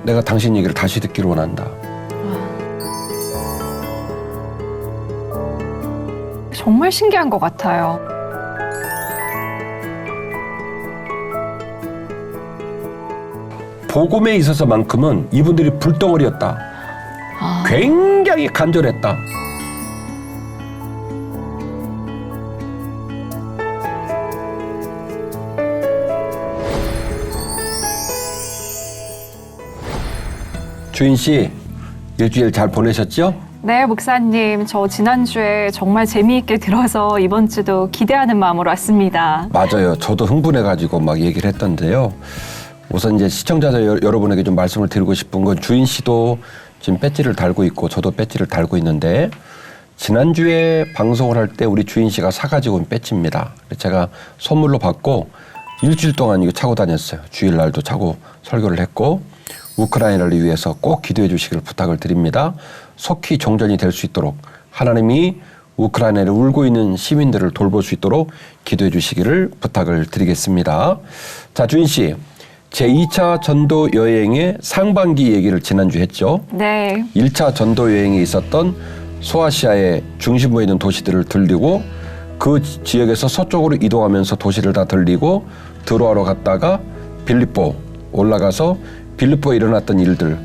내가 당신 얘기를 다시 듣기를 원한다. 정말 신기한 것 같아요. 복음에 있어서만큼은 이분들이 불덩어리였다. 굉장히 간절했다. 주인 씨, 일주일 잘 보내셨죠? 네, 목사님. 저 지난주에 정말 재미있게 들어서 이번 주도 기대하는 마음으로 왔습니다. 맞아요. 저도 흥분해가지고 막 얘기를 했던데요. 우선 이제 시청자들 여러분에게 좀 말씀을 드리고 싶은 건 주인 씨도 지금 배지를 달고 있고 저도 배지를 달고 있는데 지난주에 방송을 할 때 우리 주인 씨가 사가지고 온 배지입니다. 제가 선물로 받고 일주일 동안 이거 차고 다녔어요. 주일날도 차고 설교를 했고 우크라이나를 위해서 꼭 기도해 주시기를 부탁을 드립니다. 속히 종전이 될 수 있도록 하나님이 우크라이나를 울고 있는 시민들을 돌볼 수 있도록 기도해 주시기를 부탁을 드리겠습니다. 자, 주인 씨. 제2차 전도 여행의 상반기 얘기를 지난주에 했죠. 네. 1차 전도 여행에 있었던 소아시아의 중심부에 있는 도시들을 들리고 그 지역에서 서쪽으로 이동하면서 도시를 다 들리고 드로아로 갔다가 빌립보 올라가서 빌립보에 일어났던 일들,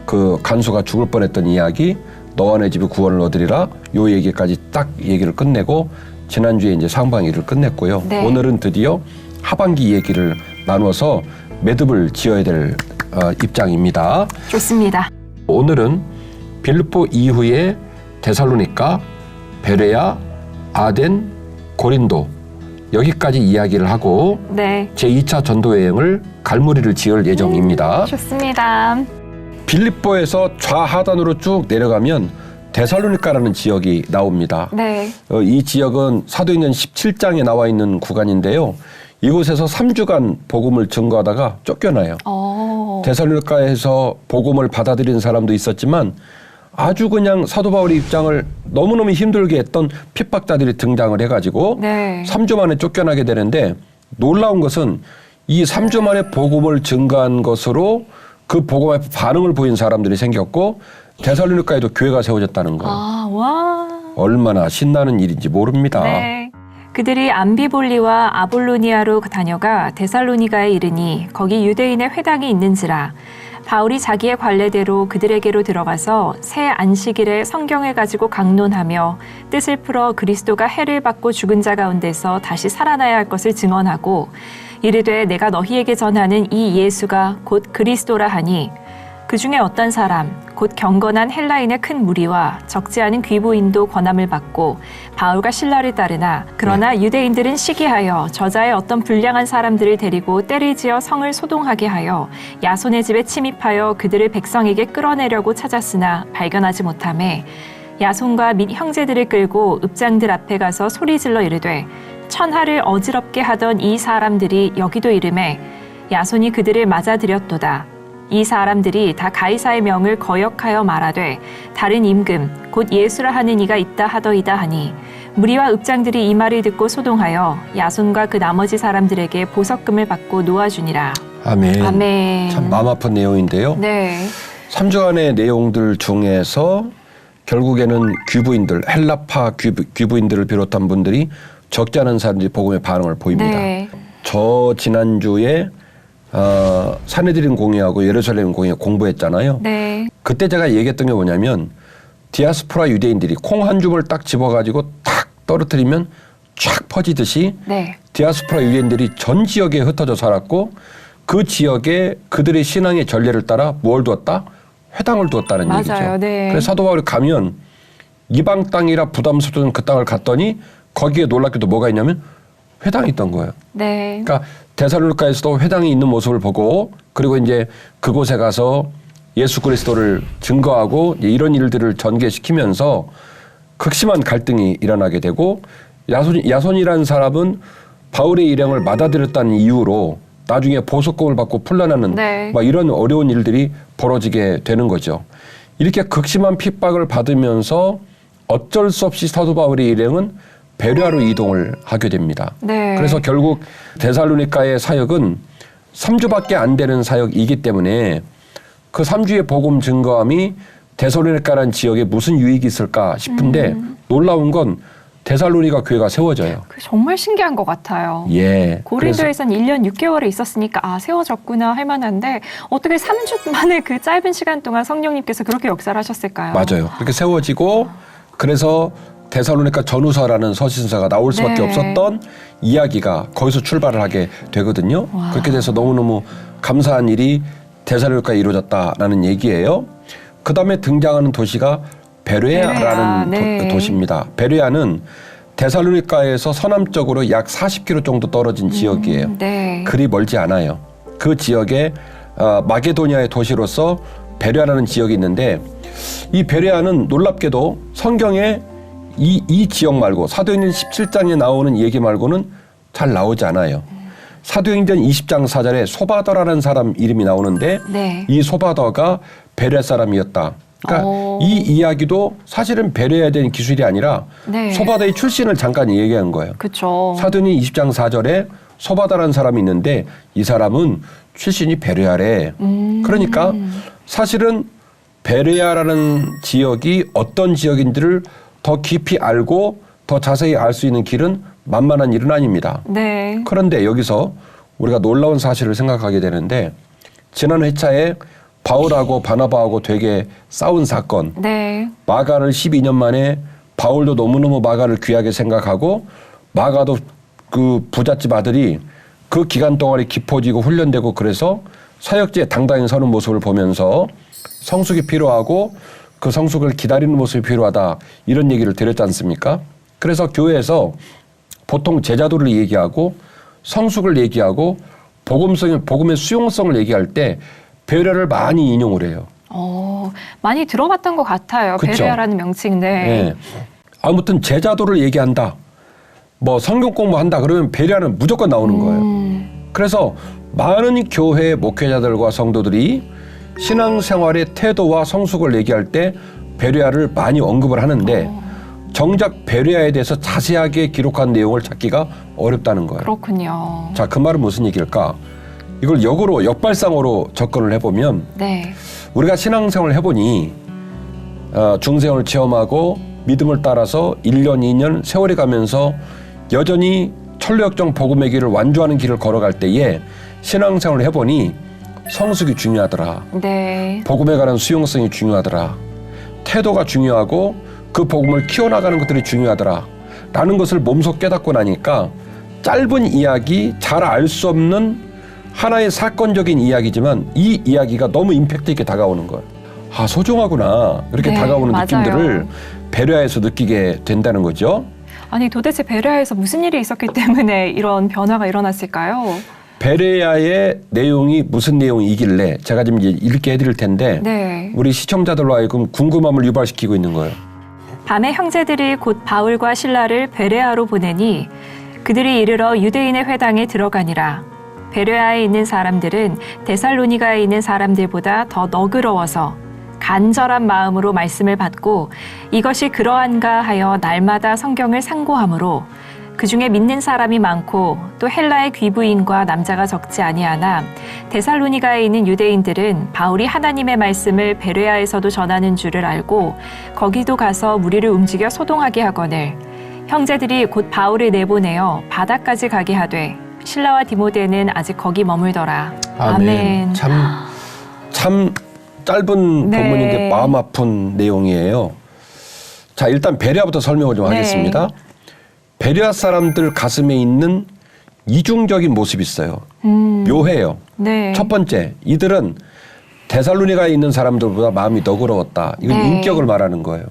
그 간수가 죽을 뻔했던 이야기, 너와 내 집이 구원을 얻으리라 요 얘기까지 딱 얘기를 끝내고 지난주에 이제 상반기를 끝냈고요. 네. 오늘은 드디어 하반기 얘기를 나눠서 매듭을 지어야 될 입장입니다. 좋습니다. 오늘은 빌립보 이후에 데살로니가, 베레아, 아덴, 고린도 여기까지 이야기를 하고 네. 제2차 전도 여행을 갈무리를 지을 예정입니다. 좋습니다. 빌립보에서 좌하단으로 쭉 내려가면 데살로니가라는 지역이 나옵니다. 네. 이 지역은 사도행전 17장에 나와 있는 구간인데요. 이곳에서 3주간 복음을 증거하다가 쫓겨나요. 데살로니가에서 복음을 받아들인 사람도 있었지만 아주 그냥 사도 바울의 입장을 너무너무 힘들게 했던 핍박자들이 등장을 해가지고 네. 3주 만에 쫓겨나게 되는데 놀라운 것은 이 3주 만에 복음을 증거한 것으로 그 복음 앞에 반응을 보인 사람들이 생겼고 데살로니가에도 교회가 세워졌다는 거. 와. 얼마나 신나는 일인지 모릅니다. 네. 그들이 암비볼리와 아볼로니아로 다녀가 데살로니가에 이르니 거기 유대인의 회당이 있는지라 바울이 자기의 관례대로 그들에게로 들어가서 새 안식일에 성경을 가지고 강론하며 뜻을 풀어 그리스도가 해를 받고 죽은 자 가운데서 다시 살아나야 할 것을 증언하고 이르되 내가 너희에게 전하는 이 예수가 곧 그리스도라 하니 그 중에 어떤 사람 곧 경건한 헬라인의 큰 무리와 적지 않은 귀부인도 권함을 받고 바울과 실라를 따르나 그러나 유대인들은 시기하여 저자의 어떤 불량한 사람들을 데리고 때를 지어 성을 소동하게 하여 야손의 집에 침입하여 그들을 백성에게 끌어내려고 찾았으나 발견하지 못하매 야손과 및 형제들을 끌고 읍장들 앞에 가서 소리질러 이르되 천하를 어지럽게 하던 이 사람들이 여기도 이르매 야손이 그들을 맞아들였도다. 이 사람들이 다 가이사의 명을 거역하여 말하되 다른 임금 곧 예수라 하는 이가 있다 하더이다 하니 무리와 읍장들이 이 말을 듣고 소동하여 야손과 그 나머지 사람들에게 보석금을 받고 놓아주니라. 아멘. 아멘. 참 마음 아픈 내용인데요. 네. 3주간의 내용들 중에서 결국에는 귀부인들, 헬라파 귀부인들을 비롯한 분들이 적지 않은 사람들이 복음의 반응을 보입니다. 네. 저 지난주에 사내들인 공회하고 예루살렘 공회 공부했잖아요. 네. 그때 제가 얘기했던 게 뭐냐면 디아스포라 유대인들이 콩 한 줌을 딱 집어가지고 탁 떨어뜨리면 쫙 퍼지듯이 네. 디아스포라 유대인들이 전 지역에 흩어져 살았고 그 지역에 그들의 신앙의 전례를 따라 뭘 두었다? 회당을 두었다는 맞아요. 얘기죠. 네. 그래서 사도 바울이 가면 이방 땅이라 부담스러운 그 땅을 갔더니 거기에 놀랍게도 뭐가 있냐면 회당이 있던 거예요. 네. 그러니까 데살로니가에서도 회당이 있는 모습을 보고 그리고 이제 그곳에 가서 예수 그리스도를 증거하고 이런 일들을 전개시키면서 극심한 갈등이 일어나게 되고 야손이라는 사람은 바울의 일행을 받아들였다는 이유로 나중에 보석금을 받고 풀려나는 네. 막 이런 어려운 일들이 벌어지게 되는 거죠. 이렇게 극심한 핍박을 받으면서 어쩔 수 없이 사도 바울의 일행은 베레아로 이동을 하게 됩니다. 네. 그래서 결국 데살로니가의 사역은 3주밖에 안 되는 사역이기 때문에 그 3주의 복음 증거함이 데살로니가라는 지역에 무슨 유익이 있을까 싶은데 놀라운 건 데살로니가 교회가 세워져요. 정말 신기한 것 같아요. 예. 고린도에선 1년 6개월에 있었으니까 세워졌구나 할 만한데 어떻게 3주 만에 그 짧은 시간 동안 성령님께서 그렇게 역사를 하셨을까요? 맞아요. 그렇게 세워지고 그래서 데살로니가 전후서라는 서신서가 나올 수밖에 네. 없었던 이야기가 거기서 출발을 하게 되거든요. 와. 그렇게 돼서 너무너무 감사한 일이 데살로니가에 이루어졌다라는 얘기예요. 그 다음에 등장하는 도시가 베레아라는 네. 도시입니다. 베레아는 데살로니가에서 서남쪽으로 약 40km 정도 떨어진 지역이에요. 네. 그리 멀지 않아요. 그 지역에 마게도니아의 도시로서 베레아라는 지역이 있는데 이 베레아는 놀랍게도 성경에 이 지역 말고 사도행전 17장에 나오는 얘기 말고는 잘 나오지 않아요. 사도행전 20장 4절에 소바더라는 사람 이름이 나오는데 네. 이 소바더가 베레아 사람이었다. 그러니까 이 이야기도 사실은 베레아에 대한 기술이 아니라 네. 소바더의 출신을 잠깐 얘기한 거예요. 그렇죠. 사도행전 20장 4절에 소바다라는 사람이 있는데 이 사람은 출신이 베레아래. 그러니까 사실은 베레아라는 지역이 어떤 지역인지를 더 깊이 알고 더 자세히 알 수 있는 길은 만만한 일은 아닙니다. 네. 그런데 여기서 우리가 놀라운 사실을 생각하게 되는데 지난 회차에 바울하고 바나바하고 되게 싸운 사건. 네. 마가를 12년 만에 바울도 너무너무 마가를 귀하게 생각하고 마가도 그 부잣집 아들이 그 기간 동안에 깊어지고 훈련되고 그래서 사역지에 당당히 서는 모습을 보면서 성숙이 필요하고 그 성숙을 기다리는 모습이 필요하다 이런 얘기를 드렸지 않습니까? 그래서 교회에서 보통 제자도를 얘기하고 성숙을 얘기하고 복음의 수용성을 얘기할 때 베레아를 많이 인용을 해요. 많이 들어봤던 것 같아요. 그쵸? 베레아라는 명칭. 네. 네. 아무튼 제자도를 얘기한다. 뭐 성경 공부한다 그러면 베레아는 무조건 나오는 거예요. 그래서 많은 교회 목회자들과 성도들이 신앙생활의 태도와 성숙을 얘기할 때 베레아를 많이 언급을 하는데 정작 베레아에 대해서 자세하게 기록한 내용을 찾기가 어렵다는 거예요. 그렇군요. 자, 그 말은 무슨 얘기일까? 이걸 역발상으로 접근을 해보면 네. 우리가 신앙생활을 해보니 중생을 체험하고 믿음을 따라서 1년, 2년 세월이 가면서 여전히 천루역정 복음의 길을 완주하는 길을 걸어갈 때에 신앙생활을 해보니 성숙이 중요하더라. 네. 복음에 관한 수용성이 중요하더라. 태도가 중요하고 그 복음을 키워나가는 것들이 중요하더라. 라는 것을 몸소 깨닫고 나니까 짧은 이야기, 잘 알 수 없는 하나의 사건적인 이야기지만 이 이야기가 너무 임팩트 있게 다가오는 거예요. 아, 소중하구나. 이렇게 네, 다가오는 맞아요. 느낌들을 베레아에서 느끼게 된다는 거죠. 아니 도대체 베레아에서 무슨 일이 있었기 때문에 이런 변화가 일어났을까요? 베레아의 내용이 무슨 내용이길래 제가 지금 이제 읽게 해드릴 텐데 네. 우리 시청자들로 하여금 궁금함을 유발시키고 있는 거예요. 밤에 형제들이 곧 바울과 실라를 베레아로 보내니 그들이 이르러 유대인의 회당에 들어가니라. 베레아에 있는 사람들은 데살로니가에 있는 사람들보다 더 너그러워서 간절한 마음으로 말씀을 받고 이것이 그러한가 하여 날마다 성경을 상고하므로 그중에 믿는 사람이 많고 또 헬라의 귀부인과 남자가 적지 아니하나 데살로니가에 있는 유대인들은 바울이 하나님의 말씀을 베레아에서도 전하는 줄을 알고 거기도 가서 무리를 움직여 소동하게 하거늘 형제들이 곧 바울을 내보내어 바다까지 가게 하되 실라와 디모데는 아직 거기 머물더라. 아멘. 참 짧은 네. 본문인데 마음 아픈 내용이에요. 자, 일단 베레아부터 설명을 좀 네. 하겠습니다. 베레아 사람들 가슴에 있는 이중적인 모습이 있어요. 묘해요. 네. 첫 번째, 이들은 데살로니가에 있는 사람들보다 마음이 너그러웠다. 이건 네. 인격을 말하는 거예요.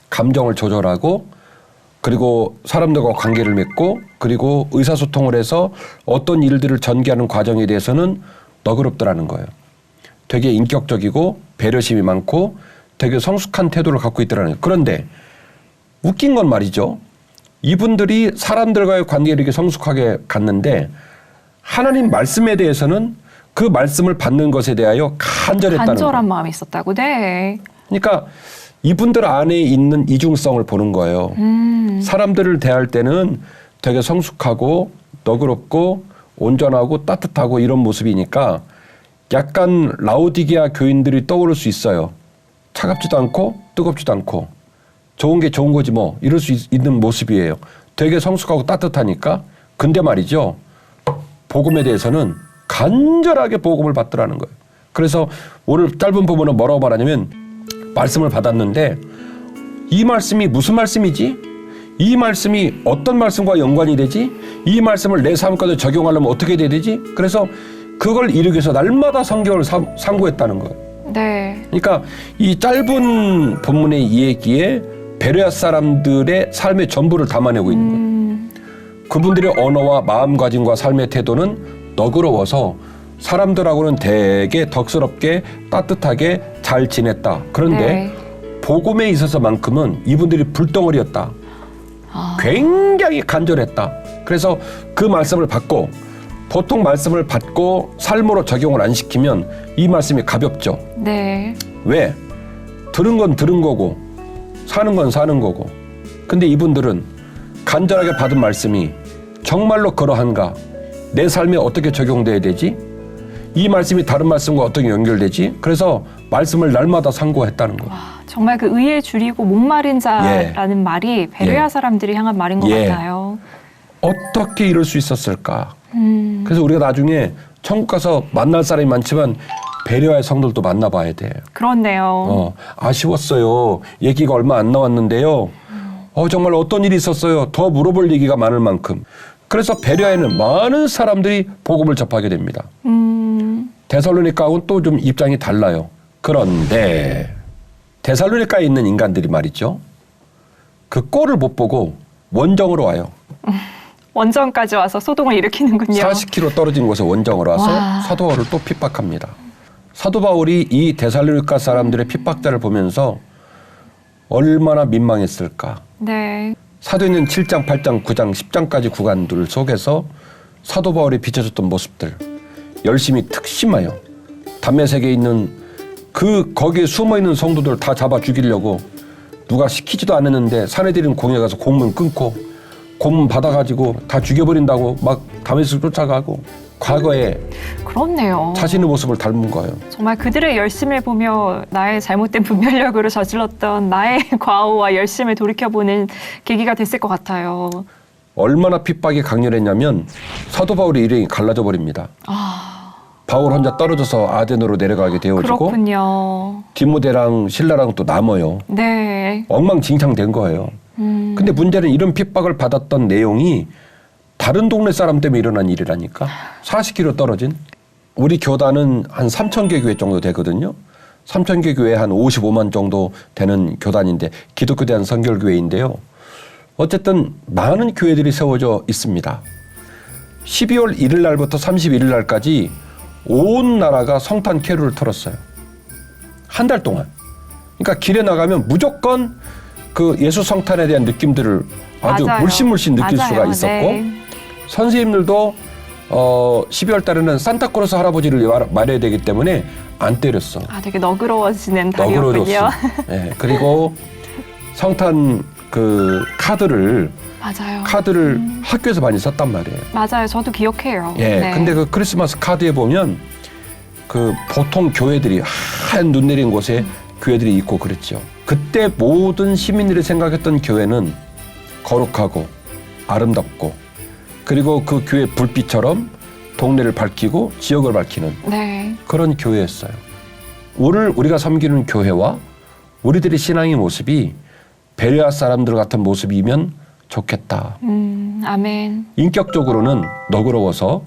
감정을 조절하고 그리고 사람들과 관계를 맺고 그리고 의사소통을 해서 어떤 일들을 전개하는 과정에 대해서는 너그럽더라는 거예요. 되게 인격적이고 배려심이 많고 되게 성숙한 태도를 갖고 있더라는 거예요. 그런데 웃긴 건 말이죠. 이분들이 사람들과의 관계를 이렇게 성숙하게 갔는데 하나님 말씀에 대해서는 그 말씀을 받는 것에 대하여 간절했다는 거예요. 간절한 마음이 있었다고. 네. 그러니까 이분들 안에 있는 이중성을 보는 거예요. 사람들을 대할 때는 되게 성숙하고 너그럽고 온전하고 따뜻하고 이런 모습이니까 약간 라오디게아 교인들이 떠오를 수 있어요. 차갑지도 않고 뜨겁지도 않고 좋은 게 좋은 거지 뭐 이럴 수 있는 모습이에요. 되게 성숙하고 따뜻하니까. 근데 말이죠. 복음에 대해서는 간절하게 복음을 받더라는 거예요. 그래서 오늘 짧은 부분은 뭐라고 말하냐면 말씀을 받았는데 이 말씀이 무슨 말씀이지? 이 말씀이 어떤 말씀과 연관이 되지? 이 말씀을 내 삶 가운데 적용하려면 어떻게 돼야 되지? 그래서 그걸 이루기 위해서 날마다 성경을 상고했다는 거예요. 네. 그러니까 이 짧은 본문의 이야기에 베레아 사람들의 삶의 전부를 담아내고 있는 거예요. 그분들의 언어와 마음가짐과 삶의 태도는 너그러워서 사람들하고는 되게 덕스럽게 따뜻하게 잘 지냈다. 그런데 네. 복음에 있어서만큼은 이분들이 불덩어리였다. 굉장히 간절했다. 그래서 그 말씀을 받고 보통 말씀을 받고 삶으로 적용을 안 시키면 이 말씀이 가볍죠. 네. 왜? 들은 건 들은 거고 사는 건 사는 거고. 근데 이분들은 간절하게 받은 말씀이 정말로 그러한가? 내 삶에 어떻게 적용돼야 되지? 이 말씀이 다른 말씀과 어떻게 연결되지? 그래서 말씀을 날마다 상고했다는 거예요. 와, 정말 그 의에 줄이고 목마른 자라는 말이 베레아 사람들이 향한 말인 것 같아요. 어떻게 이럴 수 있었을까? 그래서 우리가 나중에 천국 가서 만날 사람이 많지만 베레아의 성도들도 만나봐야 돼. 그렇네요. 아쉬웠어요. 얘기가 얼마 안 나왔는데요. 정말 어떤 일이 있었어요. 더 물어볼 얘기가 많을 만큼. 그래서 베레아에는 많은 사람들이 복음을 접하게 됩니다. 데살로니가하고는 또 좀 입장이 달라요. 그런데 데살로니가에 있는 인간들이 말이죠. 그 꼴을 못 보고 원정으로 와요. 원정까지 와서 소동을 일으키는군요. 40km 떨어진 곳에 원정을 와서 사도 바울을 또 핍박합니다. 사도 바울이 이 데살로니가 사람들의 핍박자를 보면서 얼마나 민망했을까. 네. 사도행전 7장, 8장, 9장, 10장까지 구간들 속에서 사도 바울이 비춰줬던 모습들 열심히 특심하여 담메색에 있는 거기에 숨어있는 성도들 다 잡아 죽이려고 누가 시키지도 않았는데 사내들인 공에 가서 공문 끊고 고문 받아가지고 다 죽여버린다고 막 다메섹 쫓아가고 과거에 그렇네요. 자신의 모습을 닮은 거예요. 정말 그들의 열심을 보며 나의 잘못된 분별력으로 저질렀던 나의 과오와 열심을 돌이켜보는 계기가 됐을 것 같아요. 얼마나 핍박이 강렬했냐면 사도 바울의 일행이 갈라져 버립니다. 바울 혼자 떨어져서 아덴으로 내려가게 되어지고 그렇군요. 디모데랑 실라랑 또 남아요. 네. 엉망진창된 거예요. 근데 문제는 이런 핍박을 받았던 내용이 다른 동네 사람 때문에 일어난 일이라니까. 40km 떨어진. 우리 교단은 한 3,000개 교회 정도 되거든요. 3,000개 교회 한 55만 정도 되는 교단인데 기독교 대한 선결교회인데요. 어쨌든 많은 교회들이 세워져 있습니다. 12월 1일 날부터 31일 날까지 온 나라가 성탄 캐롤을 틀었어요. 한 달 동안. 그러니까 길에 나가면 무조건 그 예수 성탄에 대한 느낌들을 아주 맞아요. 물씬물씬 느낄 맞아요. 수가 있었고 네. 선생님들도 12월 달에는 산타크로스 할아버지를 말해야 되기 때문에 안 때렸어. 되게 너그러워지는 달이었군요. 너그러졌어. 네, 그리고 성탄 그 카드를 맞아요. 학교에서 많이 썼단 말이에요. 맞아요. 저도 기억해요. 예. 네. 근데 그 크리스마스 카드에 보면 그 보통 교회들이 하얀 눈 내린 곳에 교회들이 있고 그랬죠. 그때 모든 시민들이 생각했던 교회는 거룩하고 아름답고 그리고 그 교회 불빛처럼 동네를 밝히고 지역을 밝히는 네. 그런 교회였어요. 오늘 우리가 섬기는 교회와 우리들의 신앙의 모습이 베레아 사람들 같은 모습이면 좋겠다. 아멘. 인격적으로는 너그러워서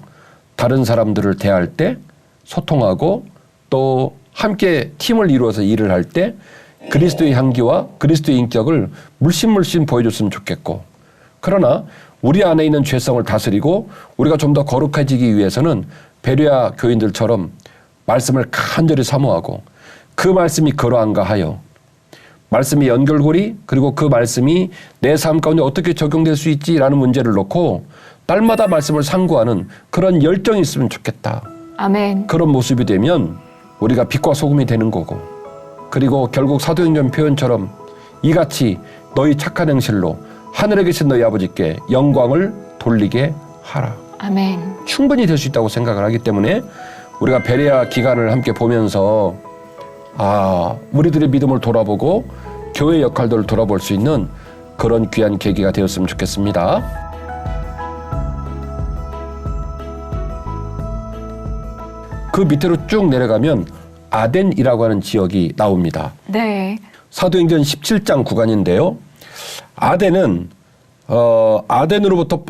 다른 사람들을 대할 때 소통하고 또 함께 팀을 이루어서 일을 할 때 그리스도의 향기와 그리스도의 인격을 물씬 보여줬으면 좋겠고, 그러나 우리 안에 있는 죄성을 다스리고 우리가 좀 더 거룩해지기 위해서는 베레아 교인들처럼 말씀을 간절히 사모하고 그 말씀이 그러한가 하여 말씀의 연결고리 그리고 그 말씀이 내 삶 가운데 어떻게 적용될 수 있지라는 문제를 놓고 날마다 말씀을 상고하는 그런 열정이 있으면 좋겠다. 아멘. 그런 모습이 되면 우리가 빛과 소금이 되는 거고, 그리고 결국 사도행전 표현처럼 이같이 너희 착한 행실로 하늘에 계신 너희 아버지께 영광을 돌리게 하라. 아멘. 충분히 될 수 있다고 생각을 하기 때문에 우리가 베레아 기간을 함께 보면서 우리들의 믿음을 돌아보고 교회 역할들을 돌아볼 수 있는 그런 귀한 계기가 되었으면 좋겠습니다. 그 밑으로 쭉 내려가면 아덴이라고 하는 지역이 나옵니다. 네. 사도행전 17장 구간인데요. 아덴은 아덴으로부터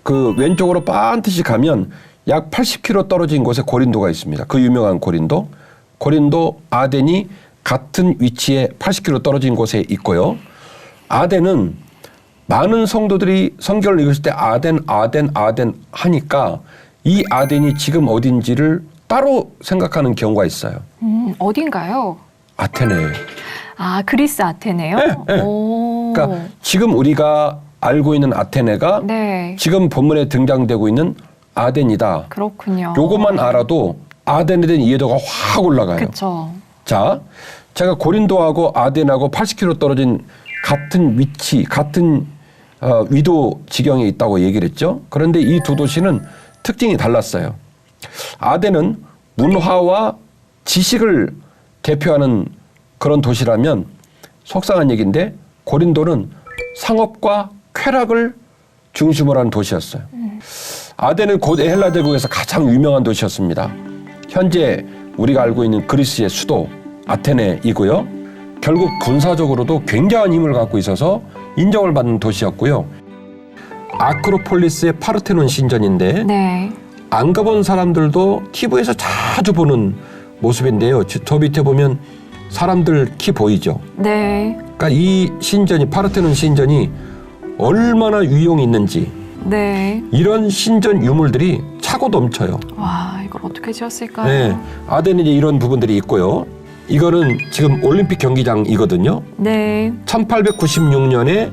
그 왼쪽으로 반드시 가면 약 80km 떨어진 곳에 고린도가 있습니다. 그 유명한 고린도, 아덴이 같은 위치에 80km 떨어진 곳에 있고요. 아덴은 많은 성도들이 성경을 읽을 때 아덴 하니까 이 아덴이 지금 어딘지를 따로 생각하는 경우가 있어요. 어딘가요? 아테네. 그리스 아테네요? 네. 오. 그러니까 지금 우리가 알고 있는 아테네가 네. 지금 본문에 등장되고 있는 아덴이다. 그렇군요. 요것만 알아도 아덴에 대한 이해도가 확 올라가요. 그렇죠. 자, 제가 고린도하고 아덴하고 80km 떨어진 같은 위치, 같은 위도 지경에 있다고 얘기를 했죠. 그런데 이 두 도시는 특징이 달랐어요. 아덴은 문화와 지식을 대표하는 그런 도시라면 속상한 얘기인데 고린도는 상업과 쾌락을 중심으로 하는 도시였어요. 아덴은 고대 헬라 제국에서 가장 유명한 도시였습니다. 현재 우리가 알고 있는 그리스의 수도 아테네이고요. 결국 군사적으로도 굉장한 힘을 갖고 있어서 인정을 받는 도시였고요. 아크로폴리스의 파르테논 신전인데 네. 안 가본 사람들도 TV에서 자주 보는 모습인데요. 저 밑에 보면 사람들 키 보이죠? 네. 그러니까 이 신전이 파르테논 신전이 얼마나 위용이 있는지 네. 이런 신전 유물들이 차고 넘쳐요. 와, 이걸 어떻게 지었을까요? 네, 아덴에 이제 이런 부분들이 있고요. 이거는 지금 올림픽 경기장이거든요. 네. 1896년에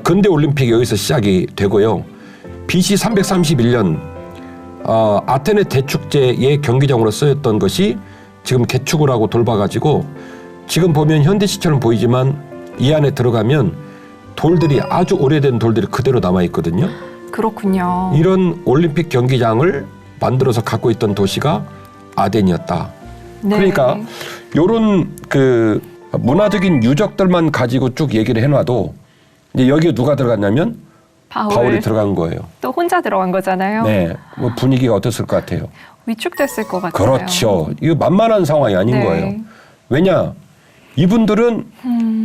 근대 올림픽이 여기서 시작이 되고요. BC 331년 아테네 대축제의 경기장으로 쓰였던 것이 지금 개축을 하고 돌봐가지고 지금 보면 현대시처럼 보이지만 이 안에 들어가면 돌들이 아주 오래된 돌들이 그대로 남아있거든요. 그렇군요. 이런 올림픽 경기장을 만들어서 갖고 있던 도시가 아덴이었다. 네. 그러니까 이런 그 문화적인 유적들만 가지고 쭉 얘기를 해놔도 이제 여기에 누가 들어갔냐면 바울이 들어간 거예요. 또 혼자 들어간 거잖아요. 네, 뭐 분위기가 어땠을 것 같아요? 위축됐을 것 같아요. 그렇죠. 이거 만만한 상황이 아닌 네. 거예요. 왜냐? 이분들은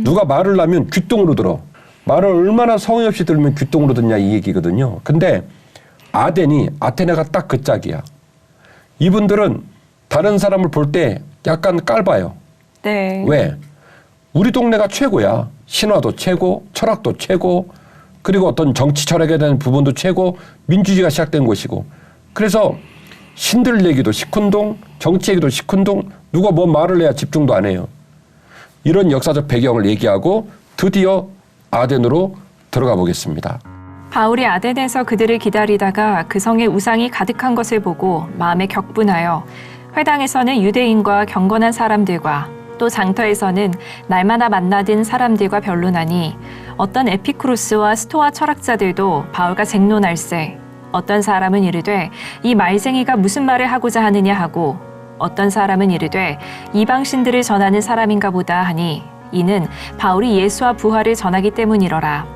누가 말을 하면 귓등으로 들어. 말을 얼마나 성의 없이 들으면 귓등으로 듣냐 이 얘기거든요. 근데 아테네가 딱 그 짝이야. 이분들은 다른 사람을 볼 때 약간 깔봐요. 네. 왜? 우리 동네가 최고야. 신화도 최고, 철학도 최고, 그리고 어떤 정치 철학에 대한 부분도 최고, 민주주의가 시작된 곳이고. 그래서 신들 얘기도 시큰둥, 정치 얘기도 시큰둥, 누가 뭐 말을 해야 집중도 안 해요. 이런 역사적 배경을 얘기하고 드디어 아덴으로 들어가 보겠습니다. 바울이 아덴에서 그들을 기다리다가 그 성에 우상이 가득한 것을 보고 마음에 격분하여 회당에서는 유대인과 경건한 사람들과 또 장터에서는 날마다 만나던 사람들과 변론하니 어떤 에피쿠로스와 스토아 철학자들도 바울과 쟁론할세 어떤 사람은 이르되 이 말쟁이가 무슨 말을 하고자 하느냐 하고 어떤 사람은 이르되 이방신들을 전하는 사람인가 보다 하니 이는 바울이 예수와 부활을 전하기 때문이러라.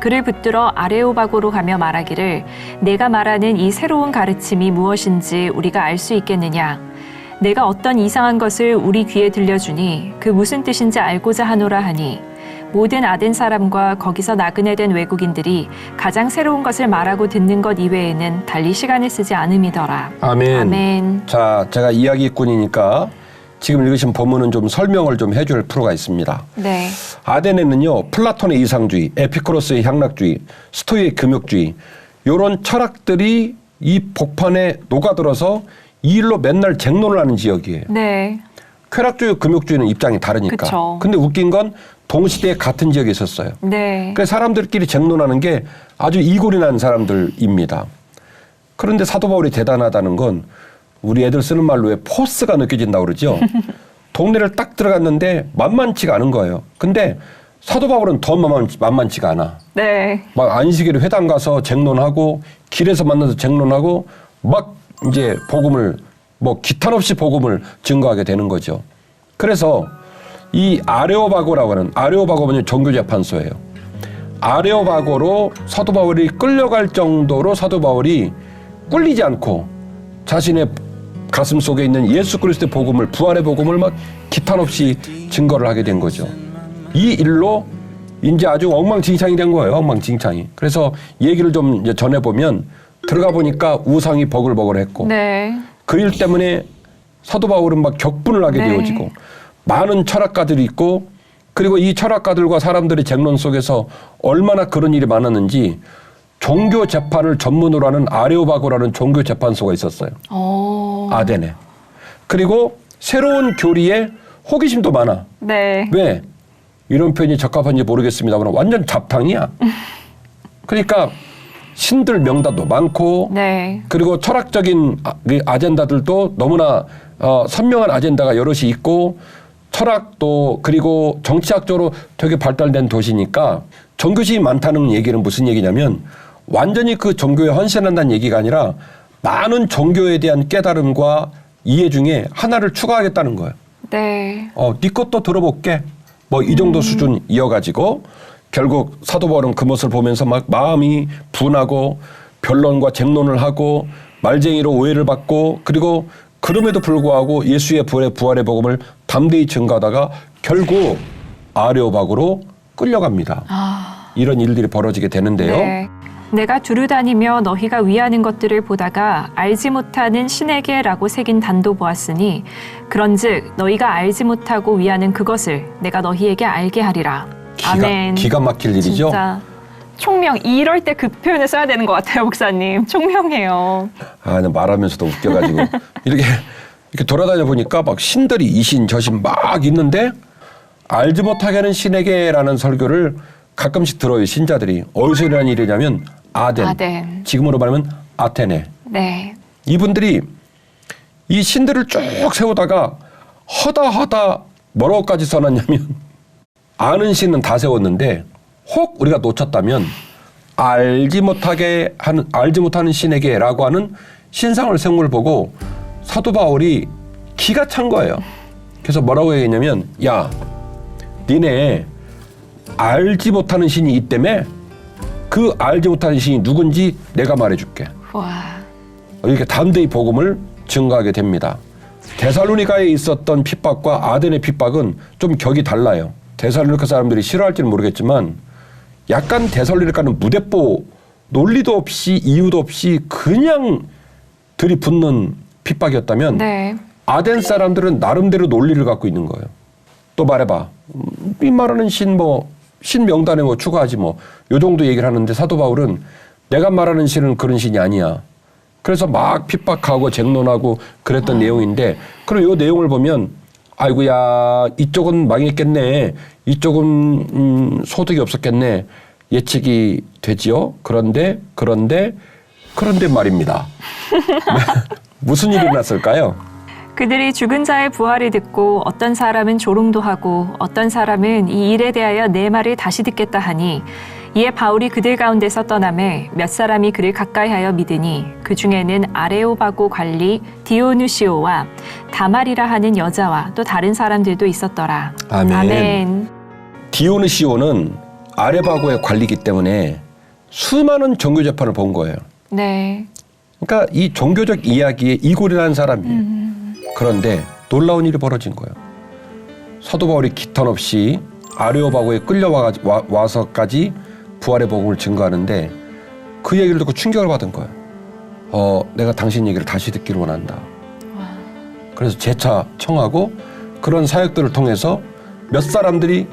그를 붙들어 아레오바고로 가며 말하기를 내가 말하는 이 새로운 가르침이 무엇인지 우리가 알 수 있겠느냐. 내가 어떤 이상한 것을 우리 귀에 들려주니 그 무슨 뜻인지 알고자 하노라 하니 모든 아덴 사람과 거기서 나그네 된 외국인들이 가장 새로운 것을 말하고 듣는 것 이외에는 달리 시간을 쓰지 않음이더라. 아멘. 아멘. 자, 제가 이야기꾼이니까 지금 읽으신 본문은 좀 설명을 좀 해줄 필요가 있습니다. 네. 아덴에는요, 플라톤의 이상주의, 에피쿠로스의 향락주의, 스토이의 금욕주의, 이런 철학들이 이 복판에 녹아들어서 이 일로 맨날 쟁론을 하는 지역이에요. 네. 쾌락주의, 금욕주의는 입장이 다르니까. 그쵸. 근데 웃긴 건 동시대에 같은 지역에 있었어요. 네. 그래서 사람들끼리 쟁론하는 게 아주 이골이 난 사람들입니다. 그런데 사도 바울이 대단하다는 건 우리 애들 쓰는 말로 왜 포스가 느껴진다고 그러죠. 동네를 딱 들어갔는데 만만치가 않은 거예요. 근데 사도 바울은 더 만만치가 않아. 네. 막 안식일에 회당 가서 쟁론하고 길에서 만나서 쟁론하고 막 이제 복음을 뭐 기탄 없이 복음을 증거하게 되는 거죠. 그래서 이 아레오바고라고 하는 아레오바고는 종교재판소예요. 아레오바고로 사도 바울이 끌려갈 정도로 사도 바울이 꿀리지 않고 자신의 가슴 속에 있는 예수 그리스도의 복음을 부활의 복음을 막 기탄 없이 증거를 하게 된 거죠. 이 일로 이제 아주 엉망진창이 된 거예요. 엉망진창이. 그래서 얘기를 좀 이제 전해보면 들어가 보니까 우상이 버글버글했고 네. 그 일 때문에 사도 바울은 막 격분을 하게 네. 되어지고 많은 철학가들이 있고 그리고 이 철학가들과 사람들의 쟁론 속에서 얼마나 그런 일이 많았는지 종교 재판을 전문으로 하는 아레오바고라는 종교 재판소가 있었어요. 아덴에. 그리고 새로운 교리에 호기심도 많아. 네. 왜? 이런 표현이 적합한지 모르겠습니다만 완전 잡탕이야. 그러니까 신들 명단도 많고 네. 그리고 철학적인 아젠다들도 너무나 선명한 아젠다가 여럿이 있고 철학도 그리고 정치학적으로 되게 발달된 도시니까 종교심이 많다는 얘기는 무슨 얘기냐면 완전히 그 종교에 헌신한다는 얘기가 아니라 많은 종교에 대한 깨달음과 이해 중에 하나를 추가하겠다는 거예요. 네. 네 것도 들어볼게. 뭐 이 정도 수준 이어가지고 결국 사도 바울은 그 모습을 보면서 막 마음이 분하고 변론과 쟁론을 하고 말쟁이로 오해를 받고 그리고 그럼에도 불구하고 예수의 부활의 복음을 담대히 증거하다가 결국 아레오바고로 끌려갑니다. 이런 일들이 벌어지게 되는데요. 네. 내가 두루 다니며 너희가 위하는 것들을 보다가 알지 못하는 신에게라고 새긴 단도 보았으니 그런즉 너희가 알지 못하고 위하는 그것을 내가 너희에게 알게 하리라. 아멘. 기가 막힐 일이죠. 진짜 총명. 이럴 때 그 표현을 써야 되는 것 같아요, 목사님. 총명해요. 나 말하면서도 웃겨가지고 이렇게 돌아다녀 보니까 막 신들이 이신 저신 막 있는데 알지 못하게 하는 신에게라는 설교를 가끔씩 들어요, 신자들이. 어디서 일어난 일이냐면 아덴. 지금으로 말하면 아테네. 네. 이분들이 이 신들을 쭉 세우다가 허다 뭐라고까지 써놨냐면 아는 신은 다 세웠는데 혹 우리가 놓쳤다면 알지 못하는 신에게라고 하는 신상을 세운 걸 보고 사도 바울이 기가 찬 거예요. 그래서 뭐라고 얘기했냐면 야, 니네 알지 못하는 신이 있다며 그 알지 못하는 신이 누군지 내가 말해줄게. 와. 이렇게 담대히 복음을 증거하게 됩니다. 데살로니가에 있었던 핍박과 아덴의 핍박은 좀 격이 달라요. 데살로니가 사람들이 싫어할지는 모르겠지만 약간 데살로니가는 무대뽀 논리도 없이 이유도 없이 그냥 들이붙는 핍박이었다면 네. 아덴 사람들은 나름대로 논리를 갖고 있는 거예요. 또 말해봐. 이 말하는 신 명단에 추가하지 요 정도 얘기를 하는데 사도 바울은 내가 말하는 신은 그런 신이 아니야. 그래서 막 핍박하고 쟁론하고 그랬던 내용인데 그럼 이 내용을 보면 아이고야 이쪽은 망했겠네. 이쪽은 소득이 없었겠네. 예측이 되지요. 그런데 말입니다. 무슨 일이 났을까요? 그들이 죽은 자의 부활을 듣고 어떤 사람은 조롱도 하고 어떤 사람은 이 일에 대하여 내 말을 다시 듣겠다 하니 이에 바울이 그들 가운데서 떠나매 몇 사람이 그를 가까이하여 믿으니 그 중에는 아레오바고 관리 디오누시오와 다말이라 하는 여자와 또 다른 사람들도 있었더라. 아멘. 디오누시오는 아레바고의 관리이기 때문에 수많은 종교 재판을 본 거예요. 네. 그러니까 이 종교적 이야기에 이골이라는 사람이에요. 그런데 놀라운 일이 벌어진 거예요. 사도 바울이 기탄 없이 아레오바고에 끌려와서까지 부활의 복음을 증거하는데 그 얘기를 듣고 충격을 받은 거예요. 내가 당신 얘기를 다시 듣기를 원한다. 그래서 재차 청하고 그런 사역들을 통해서 몇 사람들이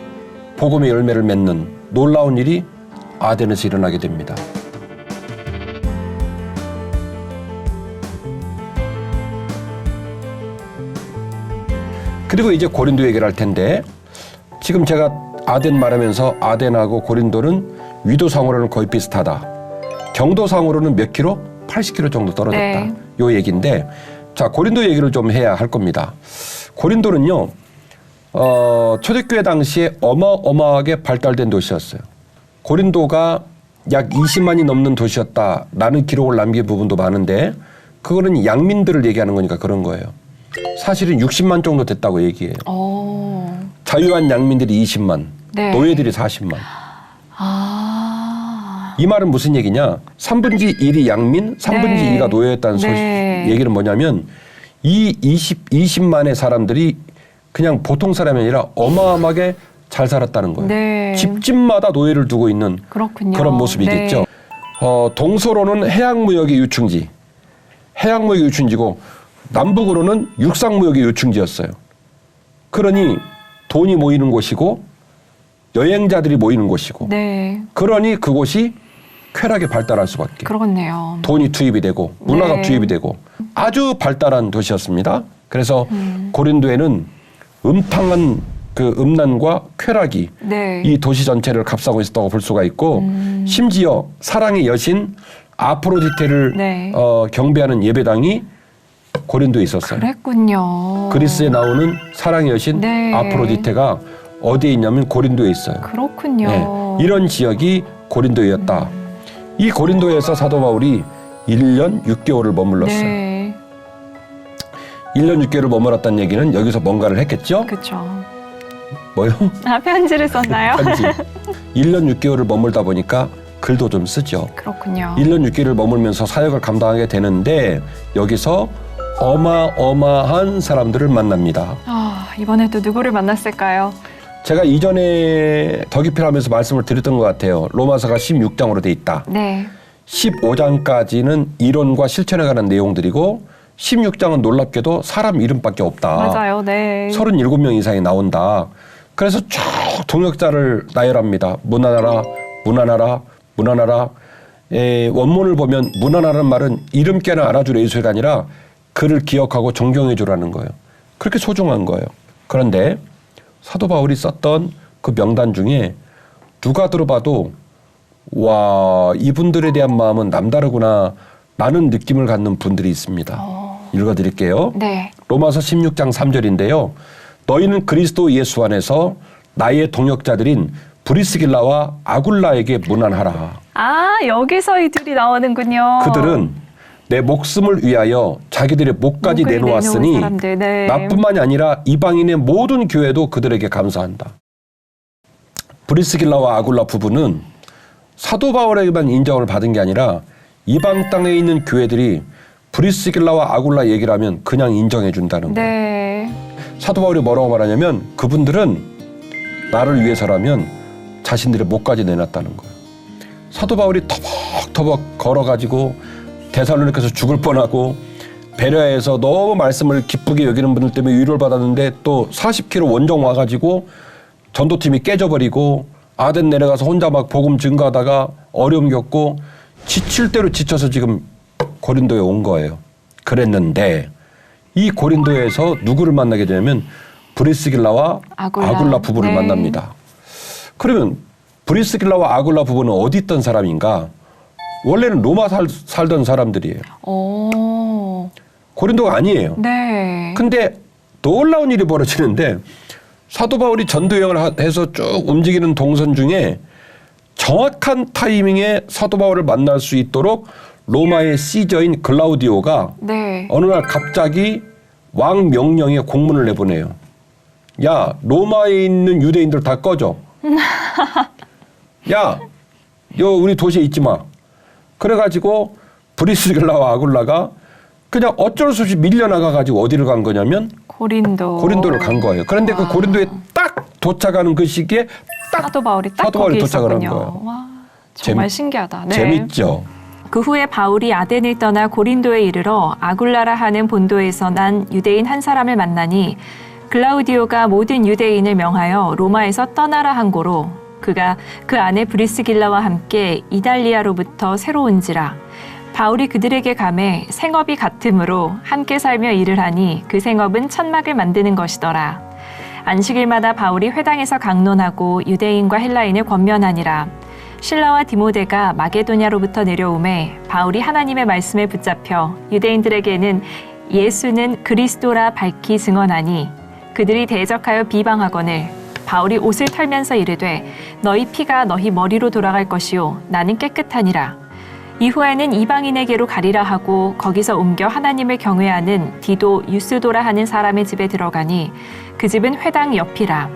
복음의 열매를 맺는 놀라운 일이 아덴에서 일어나게 됩니다. 그리고 이제 고린도 얘기를 할 텐데 지금 제가 아덴 말하면서 아덴하고 고린도는 위도상으로는 거의 비슷하다. 경도상으로는 몇 킬로? 80킬로 정도 떨어졌다. 네. 요 얘기인데 자 고린도 얘기를 좀 해야 할 겁니다. 고린도는요. 초대교회 당시에 어마어마하게 발달된 도시였어요. 고린도가 약 20만이 넘는 도시였다라는 기록을 남긴 부분도 많은데 그거는 양민들을 얘기하는 거니까 그런 거예요. 사실은 60만 정도 됐다고 얘기해요. 자유한 양민들이 20만, 네. 노예들이 40만. 아. 이 말은 무슨 얘기냐? 3분의 1이 양민, 3분의 네. 2가 노예였다는 네. 얘기는 뭐냐면 이 20만의 사람들이 그냥 보통 사람이 아니라 어마어마하게 잘 살았다는 거예요. 네. 집집마다 노예를 두고 있는 그렇군요. 그런 모습이겠죠. 네. 동서로는 해양무역의 유충지, 해양무역의 유충지고 남북으로는 육상무역의 유충지였어요. 그러니 돈이 모이는 곳이고 여행자들이 모이는 곳이고 네. 그러니 그곳이 쾌락에 발달할 수밖에. 그렇네요. 돈이 투입이 되고 문화가 네. 투입이 되고 아주 발달한 도시였습니다. 그래서 고린도에는 음탕한 그 음란과 쾌락이 네. 이 도시 전체를 값싸고 있었다고 볼 수가 있고 심지어 사랑의 여신 아프로디테를 네. 경배하는 예배당이 고린도에 있었어요. 그랬군요. 그리스에 나오는 사랑의 여신 네. 아프로디테가 어디에 있냐면 고린도에 있어요. 그렇군요. 네. 이런 지역이 고린도였다. 이 고린도에서 사도 바울이 1년 6개월을 머물렀어요. 네. 1년 6개월을 머물렀다는 얘기는 여기서 뭔가를 했겠죠? 그렇죠. 뭐요? 아, 편지를 썼나요? 편지. 1년 6개월을 머물다 보니까 글도 좀 쓰죠. 그렇군요. 1년 6개월을 머물면서 사역을 감당하게 되는데 여기서 어마어마한 사람들을 만납니다. 아, 이번에 또 누구를 만났을까요? 제가 이전에 더 깊이 하면서 말씀을 드렸던 것 같아요. 로마서가 16장으로 돼 있다. 네. 15장까지는 이론과 실천에 관한 내용들이고 16장은 놀랍게도 사람 이름밖에 없다. 맞아요. 네. 37명 이상이 나온다. 그래서 쭉 동역자를 나열합니다. 문안하라, 문안하라, 문안하라. 원문을 보면 문안하라는 말은 이름께나 알아주라 이 소리가 아니라 그를 기억하고 존경해 주라는 거예요. 그렇게 소중한 거예요. 그런데 사도 바울이 썼던 그 명단 중에 누가 들어봐도 와, 이분들에 대한 마음은 남다르구나 라는 느낌을 갖는 분들이 있습니다. 읽어드릴게요. 네. 로마서 16장 3절인데요. 너희는 그리스도 예수 안에서 나의 동역자들인 브리스길라와 아굴라에게 문안하라. 아, 여기서 이 둘이 나오는군요. 그들은 내 목숨을 위하여 자기들의 목까지 목을 내놓았으니 내놓은 사람들, 네. 나뿐만이 아니라 이방인의 모든 교회도 그들에게 감사한다. 브리스길라와 아굴라 부부는 사도 바울에게만 인정을 받은 게 아니라 이방 땅에 있는 교회들이 브리스길라와 아굴라 얘기를 하면 그냥 인정해 준다는 거예요. 네. 사도 바울이 뭐라고 말하냐면 그분들은 나를 위해서라면 자신들의 목까지 내놨다는 거예요. 사도 바울이 터벅터벅 걸어가지고 데살로니가에서 죽을 뻔하고 베레아에서 너무 말씀을 기쁘게 여기는 분들 때문에 위로를 받았는데 또 40km 원정 와가지고 전도팀이 깨져버리고 아덴 내려가서 혼자 막 복음 증거하다가 어려움 겪고 지칠 대로 지쳐서 지금 고린도에 온 거예요. 그랬는데 이 고린도에서 누구를 만나게 되냐면 브리스길라와 아굴라 부부를 네. 만납니다. 그러면 브리스길라와 아굴라 부부는 어디 있던 사람인가? 원래는 로마 살던 사람들이에요. 오. 고린도가 아니에요. 네. 근데 놀라운 일이 벌어지는데 사도 바울이 전도 여행을 해서 쭉 움직이는 동선 중에 정확한 타이밍에 사도 바울을 만날 수 있도록 로마의 시저인 글라우디오가 네. 어느 날 갑자기 왕 명령에 공문을 내보내요. 야, 로마에 있는 유대인들 다 꺼져. 야, 우리 도시에 있지 마. 그래가지고 브리스길라와 아굴라가 그냥 어쩔 수 없이 밀려나가가지고 어디를 간 거냐면 고린도를 간 거예요. 그런데 그 고린도에 딱 도착하는 그 시기에 딱 사도 바울이 딱 사도 바울이 거기 도착을 한 있었군요. 거예요. 와, 정말 신기하다. 네. 재밌죠. 그 후에 바울이 아덴을 떠나 고린도에 이르러 아굴라라 하는 본도에서 난 유대인 한 사람을 만나니 글라우디오가 모든 유대인을 명하여 로마에서 떠나라 한 고로 그가 그 아내 브리스길라와 함께 이달리아로부터 새로 온지라 바울이 그들에게 감해 생업이 같으므로 함께 살며 일을 하니 그 생업은 천막을 만드는 것이더라. 안식일마다 바울이 회당에서 강론하고 유대인과 헬라인을 권면하니라. 실라와 디모데가 마게도냐로부터 내려오매 바울이 하나님의 말씀에 붙잡혀 유대인들에게는 예수는 그리스도라 밝히 증언하니 그들이 대적하여 비방하거늘 바울이 옷을 털면서 이르되 너희 피가 너희 머리로 돌아갈 것이요 나는 깨끗하니라. 이후에는 이방인에게로 가리라 하고 거기서 옮겨 하나님을 경외하는 디도 유스도라 하는 사람의 집에 들어가니 그 집은 회당 옆이라.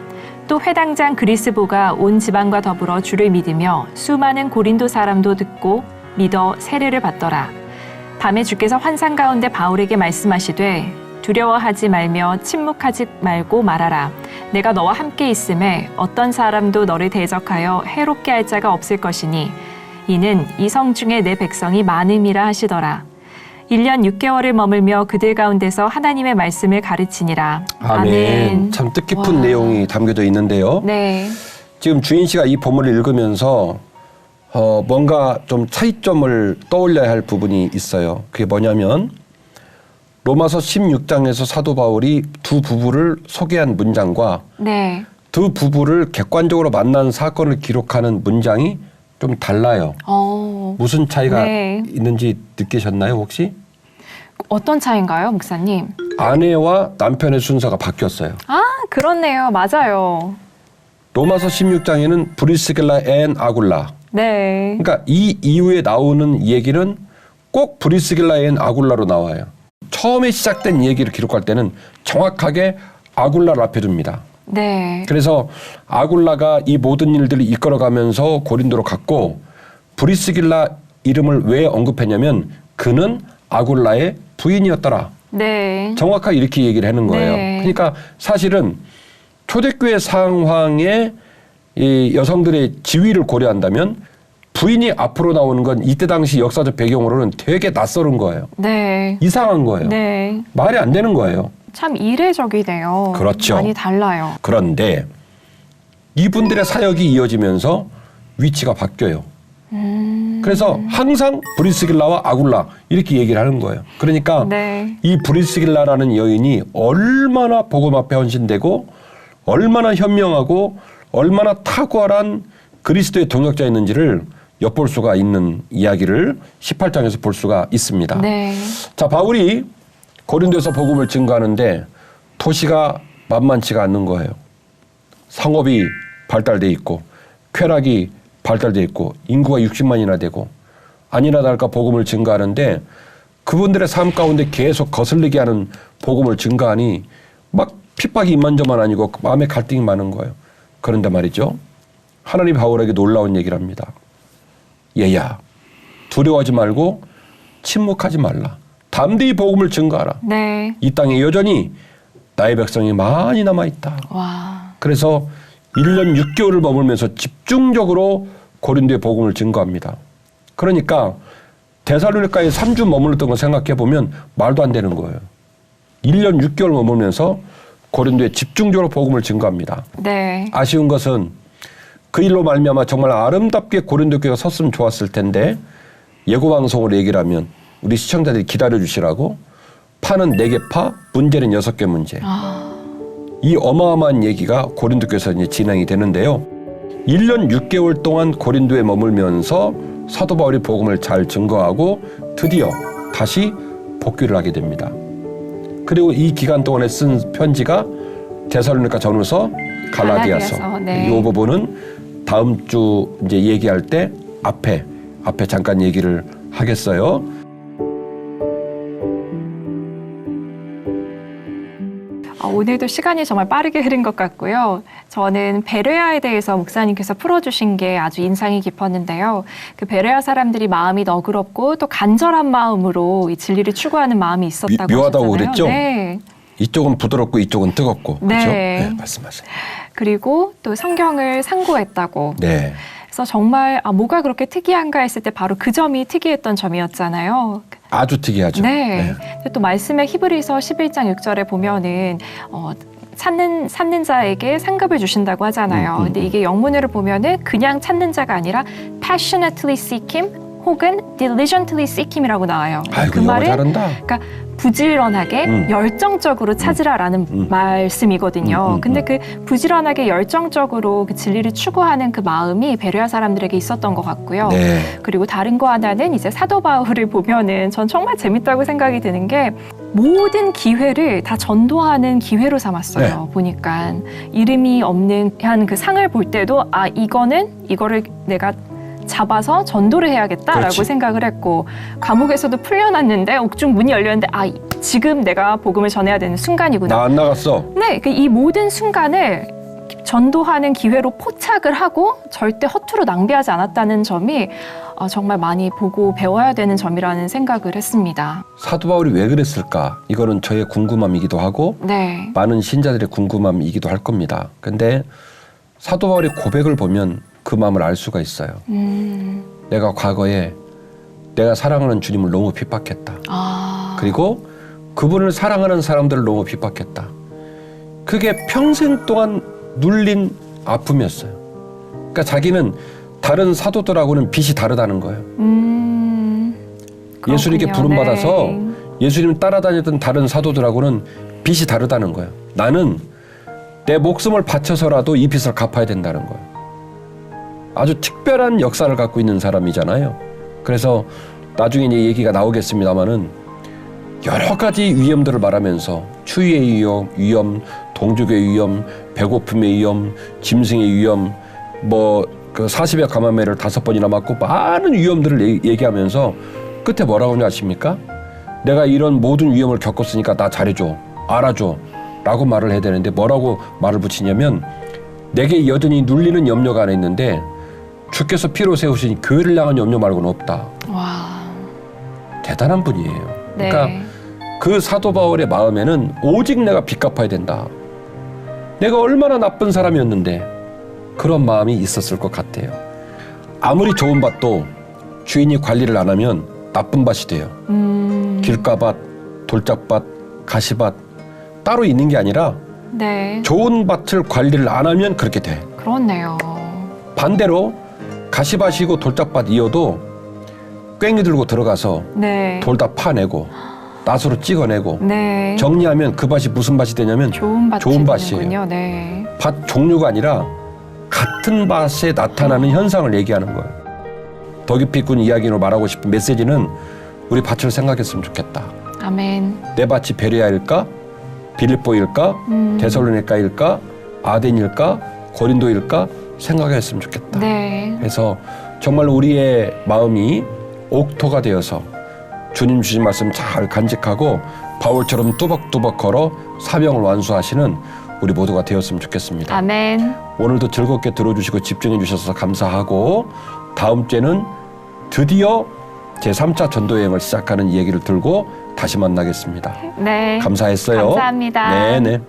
또 회당장 그리스보가 온 지방과 더불어 주를 믿으며 수많은 고린도 사람도 듣고 믿어 세례를 받더라. 밤에 주께서 환상 가운데 바울에게 말씀하시되 두려워하지 말며 침묵하지 말고 말하라. 내가 너와 함께 있음에 어떤 사람도 너를 대적하여 해롭게 할 자가 없을 것이니 이는 이 성 중에 내 백성이 많음이라 하시더라. 1년 6개월을 머물며 그들 가운데서 하나님의 말씀을 가르치니라. 아멘. 참 뜻깊은 내용이 담겨져 있는데요. 네. 지금 주인 씨가 이 본문을 읽으면서 뭔가 좀 차이점을 떠올려야 할 부분이 있어요. 그게 뭐냐면 로마서 16장에서 사도 바울이 두 부부를 소개한 문장과 네. 두 부부를 객관적으로 만난 사건을 기록하는 문장이 좀 달라요. 무슨 차이가 네. 있는지 느끼셨나요, 혹시? 어떤 차이인가요, 목사님? 아내와 남편의 순서가 바뀌었어요. 아, 그렇네요. 맞아요. 로마서 16장에는 브리스길라 앤 아굴라. 네. 그러니까 이 이후에 나오는 얘기는 꼭 브리스길라 앤 아굴라로 나와요. 처음에 시작된 얘기를 기록할 때는 정확하게 아굴라를 앞에 둡니다. 네. 그래서 아굴라가 이 모든 일들을 이끌어가면서 고린도로 갔고 브리스길라 이름을 왜 언급했냐면 그는 아굴라의 부인이었더라. 네. 정확하게 이렇게 얘기를 하는 거예요. 네. 그러니까 사실은 초대교회 상황에 이 여성들의 지위를 고려한다면 부인이 앞으로 나오는 건 이때 당시 역사적 배경으로는 되게 낯설은 거예요. 네. 이상한 거예요. 네. 말이 안 되는 거예요. 참 이례적이네요. 그렇죠. 많이 달라요. 그런데 이분들의 사역이 이어지면서 위치가 바뀌어요. 그래서 항상 브리스길라와 아굴라 이렇게 얘기를 하는 거예요. 그러니까 네. 이 브리스길라라는 여인이 얼마나 복음 앞에 헌신되고 얼마나 현명하고 얼마나 탁월한 그리스도의 동역자였는지를 엿볼 수가 있는 이야기를 18장에서 볼 수가 있습니다. 네. 자, 바울이 고린도에서 복음을 증거하는데 도시가 만만치가 않는 거예요. 상업이 발달돼 있고 쾌락이 발달돼 있고 인구가 60만이나 되고 아니나 다를까 복음을 증거하는데 그분들의 삶 가운데 계속 거슬리게 하는 복음을 증거하니 막 핍박이 이만저만 아니고 마음에 갈등이 많은 거예요. 그런데 말이죠. 하나님 바울에게 놀라운 얘기를 합니다. 얘야, 두려워하지 말고 침묵하지 말라. 담대히 복음을 증거하라. 네. 이 땅에 여전히 나의 백성이 많이 남아있다. 와. 그래서 1년 6개월을 머물면서 집중적으로 고린도의 복음을 증거합니다. 그러니까 데살로니가에 3주 머물렀던 거 생각해보면 말도 안 되는 거예요. 1년 6개월 머물면서 고린도에 집중적으로 복음을 증거합니다. 네. 아쉬운 것은 그 일로 말미암아 정말 아름답게 고린도 교회가 섰으면 좋았을 텐데 예고방송으로 얘기를 하면 우리 시청자들이 기다려주시라고 파는 4개 파, 문제는 6개 문제. 이 어마어마한 얘기가 고린도 교회에서 이제 진행이 되는데요. 1년 6개월 동안 고린도에 머물면서 사도 바울이 복음을 잘 증거하고 드디어 다시 복귀를 하게 됩니다. 그리고 이 기간 동안에 쓴 편지가 데살로니가 전후서, 갈라디아서. 네. 이 부분은 다음 주 이제 얘기할 때 앞에 잠깐 얘기를 하겠어요. 오늘도 시간이 정말 빠르게 흐른 것 같고요. 저는 베레아에 대해서 목사님께서 풀어주신 게 아주 인상이 깊었는데요. 그 베레아 사람들이 마음이 너그럽고 또 간절한 마음으로 이 진리를 추구하는 마음이 있었다고 묘하다고 하셨잖아요. 그랬죠? 네. 이쪽은 부드럽고 이쪽은 뜨겁고. 네. 그렇죠? 네, 말씀하세요. 그리고 또 성경을 상고했다고. 네. 그래서 정말 뭐가 그렇게 특이한가 했을 때 바로 그 점이 특이했던 점이었잖아요. 아주 특이하죠. 네. 또 말씀의 히브리서 11장 6절에 보면은 찾는 자에게 상급을 주신다고 하잖아요. 근데 이게 영문으로 보면은 그냥 찾는 자가 아니라 passionately seek him 혹은 diligently seek him이라고 나와요. 아이고, 그 영어 말은 잘한다. 그러니까 부지런하게 열정적으로 찾으라라는 말씀이거든요. 근데 그 부지런하게 열정적으로 그 진리를 추구하는 그 마음이 베레아 사람들에게 있었던 것 같고요. 네. 그리고 다른 거 하나는 이제 사도 바울을 보면은 전 정말 재밌다고 생각이 드는 게 모든 기회를 다 전도하는 기회로 삼았어요. 보니까 이름이 없는 한 그 상을 볼 때도 이거를 내가 잡아서 전도를 해야겠다라고 그렇지. 생각을 했고, 감옥에서도 풀려났는데 옥중 문이 열렸는데 지금 내가 복음을 전해야 되는 순간이구나. 나 안 나갔어. 네, 이 모든 순간을 전도하는 기회로 포착을 하고 절대 허투루 낭비하지 않았다는 점이 정말 많이 보고 배워야 되는 점이라는 생각을 했습니다. 사도 바울이 왜 그랬을까? 이거는 저의 궁금함이기도 하고 네. 많은 신자들의 궁금함이기도 할 겁니다. 근데 사도 바울의 고백을 보면 그 마음을 알 수가 있어요. 내가 과거에 내가 사랑하는 주님을 너무 핍박했다. 그리고 그분을 사랑하는 사람들을 너무 핍박했다. 그게 평생 동안 눌린 아픔이었어요. 그러니까 자기는 다른 사도들하고는 빛이 다르다는 거예요. 예수님께 부름받아서 네. 예수님 따라다녔던 다른 사도들하고는 빛이 다르다는 거예요. 나는 내 목숨을 바쳐서라도 이 빛을 갚아야 된다는 거예요. 아주 특별한 역사를 갖고 있는 사람이잖아요. 그래서 나중에 이제 얘기가 나오겠습니다마는 여러 가지 위험들을 말하면서 추위의 위험, 동족의 위험, 배고픔의 위험, 짐승의 위험, 그 40여 가마매를 5번이나 맞고 많은 위험들을 얘기하면서 끝에 뭐라고 하는지 아십니까? 내가 이런 모든 위험을 겪었으니까 나 잘해줘, 알아줘 라고 말을 해야 되는데 뭐라고 말을 붙이냐면 내게 여전히 눌리는 염려가 하나 있는데 주께서 피로 세우신 교회를 향한 염려 말고는 없다. 와. 대단한 분이에요. 네. 그러니까 그 사도 바울의 마음에는 오직 내가 빚 갚아야 된다. 내가 얼마나 나쁜 사람이었는데 그런 마음이 있었을 것 같아요. 아무리 좋은 밭도 주인이 관리를 안 하면 나쁜 밭이 돼요. 길가밭, 돌짝밭, 가시밭 따로 있는 게 아니라 네. 좋은 밭을 관리를 안 하면 그렇게 돼. 그렇네요. 반대로 가시밭이고 돌짝밭이어도 꽹이 들고 들어가서 네. 돌 다 파내고 낫으로 찍어내고 네. 정리하면 그 밭이 무슨 밭이 되냐면 좋은 좋은 밭이군요. 밭이에요. 네. 밭 종류가 아니라 같은 밭에 나타나는 현상을 얘기하는 거예요. 더 깊이 있군 이야기로 말하고 싶은 메시지는 우리 밭을 생각했으면 좋겠다. 아멘. 내 밭이 베레아일까? 빌립보일까? 데살로니가일까? 아덴일까? 고린도일까? 생각했으면 좋겠다. 네. 그래서 정말 우리의 마음이 옥토가 되어서 주님 주신 말씀 잘 간직하고 바울처럼 뚜벅뚜벅 걸어 사명을 완수하시는 우리 모두가 되었으면 좋겠습니다. 아멘. 오늘도 즐겁게 들어주시고 집중해 주셔서 감사하고 다음 주에는 드디어 제3차 전도여행을 시작하는 얘기를 들고 다시 만나겠습니다. 네. 감사했어요. 감사합니다. 네네.